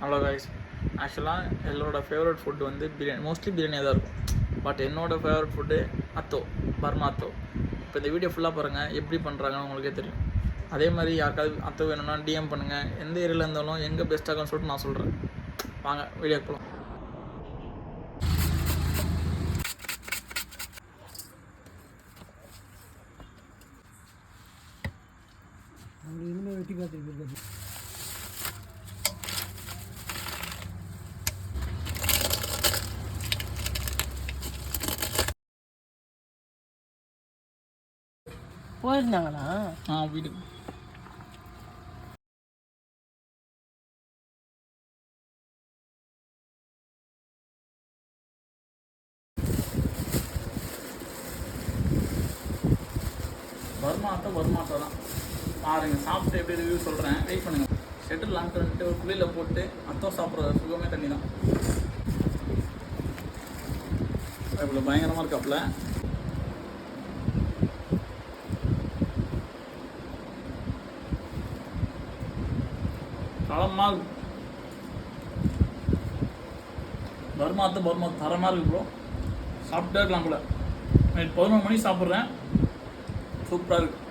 Hello guys, ஆக்சுவலாக என்னோடய favourite food வந்து பிரியாணி, மோஸ்ட்லி பிரியாணியாக தான் இருக்கும். பட் என்னோடய favourite food atho, Burma atho. இப்போ இந்த வீடியோ ஃபுல்லாக பாருங்கள், எப்படி பண்ணுறாங்கன்னு உங்களுக்கே தெரியும். அதே மாதிரி யாருக்காவது அத்தோ வேணும்னா டிஎம் பண்ணுங்கள். எந்த ஏரியாவில் இருந்தாலும் எங்கே பெஸ்ட்டாகும்னு சொல்லிட்டு நான் சொல்கிறேன். வாங்க வீடியோ போகலாம். வெட்டி பார்த்துருக்கு போயிருந்தாங்களா? வீட்டுக்கு பர்மா அத்தோ தான் பாருங்க. சாப்பிட்டு எப்படி ரிவ்யூ சொல்கிறேன், வெயிட் பண்ணுங்கள். ஷெட்டில் லான்ட்டு வந்துட்டு ஒரு குளியில் போட்டு அத்தோ சாப்பிட்ற சுகமே தண்ணி தான். இவ்வளோ பயங்கரமாக இருக்காப்புல. தரமாக பர்மா தரமாக இருக்கு ப்ரோ. சாப்பிட்டே இருக்கலாம் போல. நைட் 11 மணிக்கு சாப்பிட்றேன். சூப்பராக இருக்குது.